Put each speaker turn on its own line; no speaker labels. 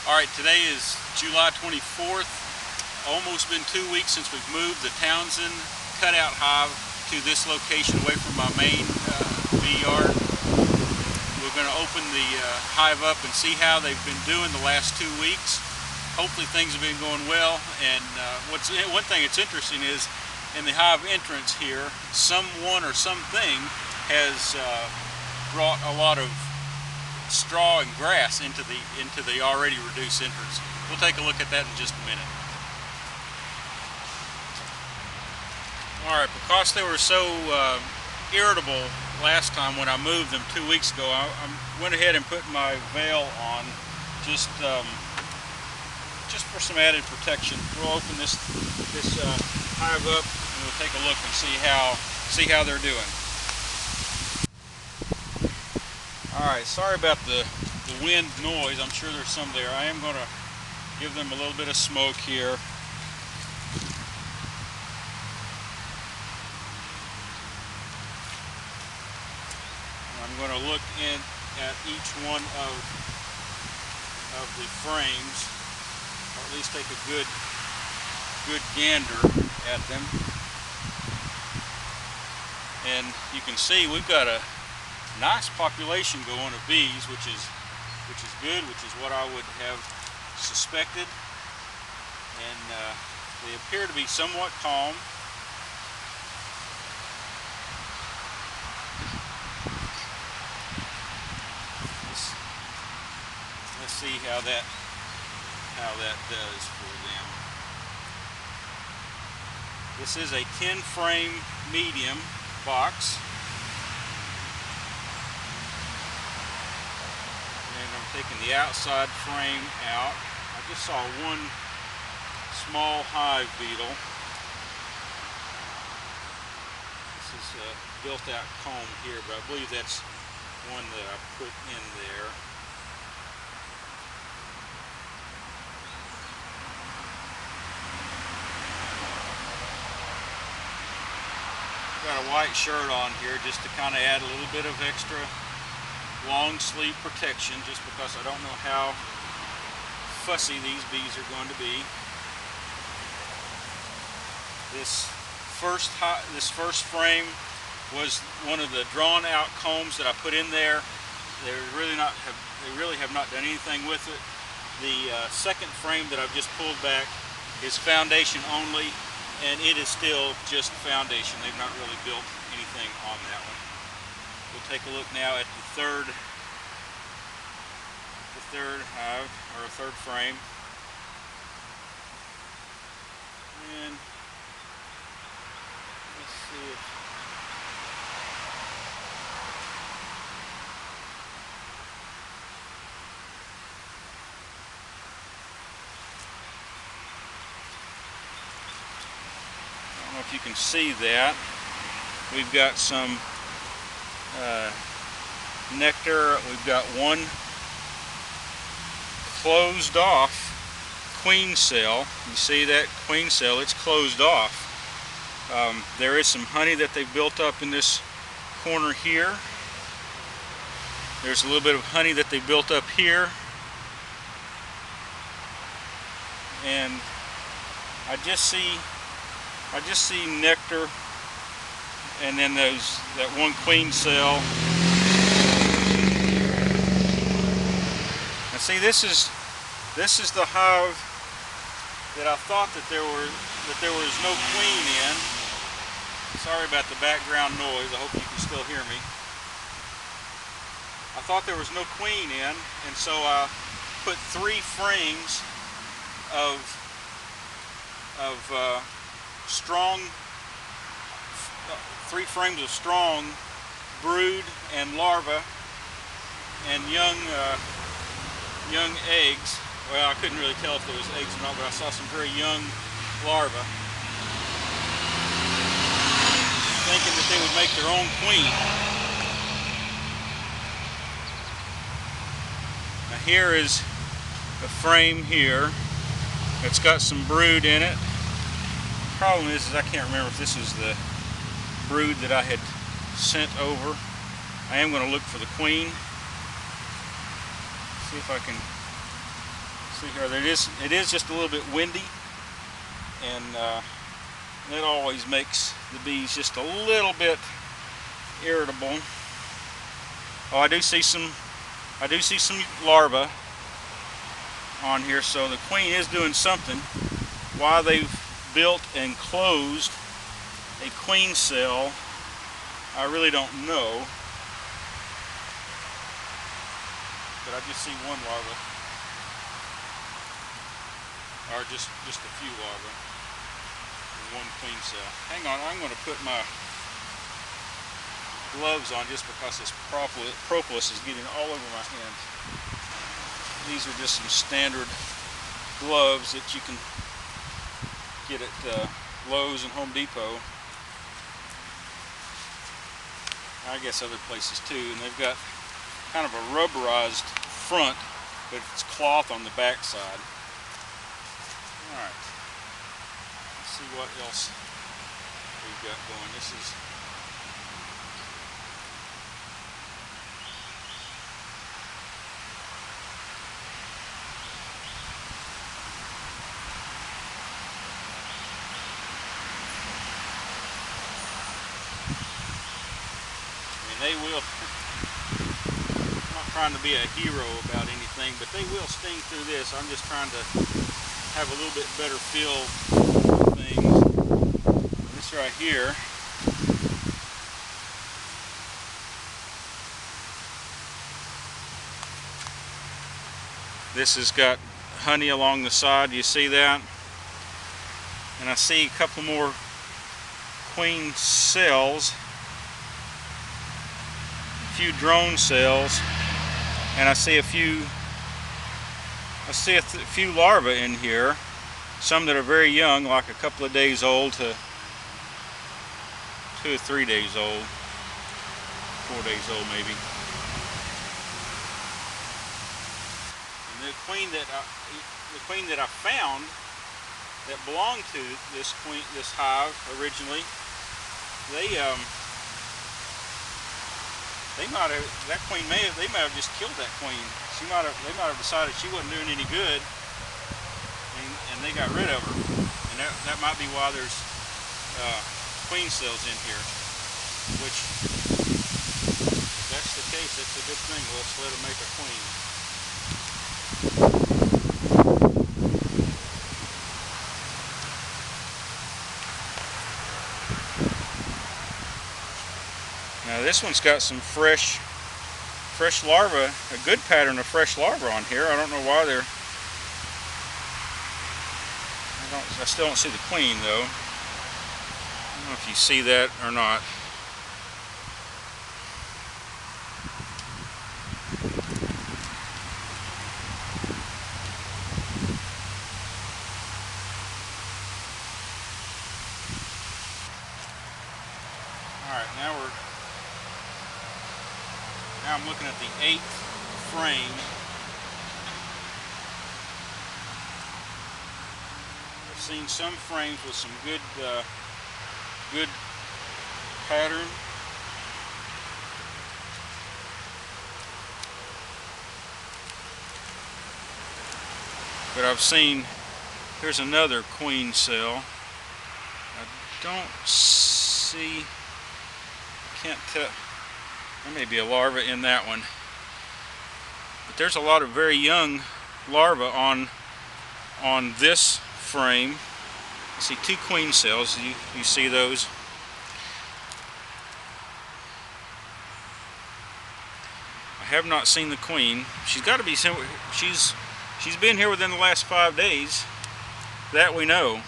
Alright, today is July 24th. Almost been 2 weeks since we've moved the Townsend Cut-Out Hive to this location away from my main bee yard. We're going to open the hive up and see how they've been doing the last 2 weeks. Hopefully things have been going well, and one thing that's interesting is in the hive entrance here, someone or something has brought a lot of straw and grass into the already reduced entrance. We'll take a look at that in just a minute. Alright, because they were so irritable last time when I moved them 2 weeks ago, I went ahead and put my veil on just for some added protection. We'll open this hive up and we'll take a look and see how they're doing. Alright, sorry about the wind noise. I'm sure there's some there. I am going to give them a little bit of smoke here. I'm going to look at each one of the frames, or at least take a good gander at them. And you can see we've got a nice population going of bees, which is good, which is what I would have suspected. And they appear to be somewhat calm. Let's see how that does for them. This is a 10-frame medium box. Taking the outside frame out. I just saw one small hive beetle. This is a built-out comb here, but I believe that's one that I put in there. Got a white shirt on here just to kind of add a little bit of extra long sleeve protection, just because I don't know how fussy these bees are going to be. This first frame was one of the drawn out combs that I put in there. They really have not done anything with it. The second frame that I've just pulled back is foundation only, and it is still just foundation. They've not really built anything on that one. We'll take a look now at the third hive, or third frame. And let's see if I don't know if you can see that. We've got some nectar. We've got one closed off queen cell. You see that queen cell? It's closed off. There is some honey that they've built up in this corner here. There's a little bit of honey that they built up here, and I just see nectar, and then that one queen cell. Now see, this is the hive that I thought that there was no queen in. Sorry about the background noise. I hope you can still hear me. I thought there was no queen in, and so I put 3 frames of strong brood and larvae and young eggs. Well, I couldn't really tell if there was eggs or not, but I saw some very young larvae, thinking that they would make their own queen. Now here is a frame here that's got some brood in it. The problem is I can't remember if this is the brood that I had sent over. I am going to look for the queen. See if I can See here, it is just a little bit windy, and it always makes the bees just a little bit irritable. Oh, I do see some larvae on here, so the queen is doing something. Why they've built and closed a queen cell, I really don't know. But I just see one larva, or just a few larvae in one queen cell. Hang on, I'm going to put my gloves on just because this propolis is getting all over my hands. These are just some standard gloves that you can get at Lowe's and Home Depot. I guess other places too, and they've got kind of a rubberized front, but it's cloth on the back side. Alright, let's see what else we've got going. This is they will, I'm not trying to be a hero about anything, but they will sting through this. I'm just trying to have a little bit better feel for things. This right here, this has got honey along the side. You see that? And I see a couple more queen cells, few drone cells, and I see a few larvae in here, some that are very young, like a couple of days old to 2 or 3 days old, 4 days old maybe. And the queen that I found that belonged to this hive originally, they might have just killed that queen. They might have decided she wasn't doing any good, and they got rid of her. And that might be why there's queen cells in here. Which, if that's the case, that's a good thing. Let's let her make a queen. Now this one's got some fresh larvae, a good pattern of fresh larvae on here. I don't know why they're, I still don't see the queen though. I don't know if you see that or not. Alright, now I'm looking at the 8th frame. I've seen some frames with some good pattern. But I've seen, here's another queen cell. I don't see, can't tell. There may be a larva in that one. But there's a lot of very young larvae on this frame. I see 2 queen cells. You see those? I have not seen the queen. She's got to be, she's been here within the last 5 days. That we know.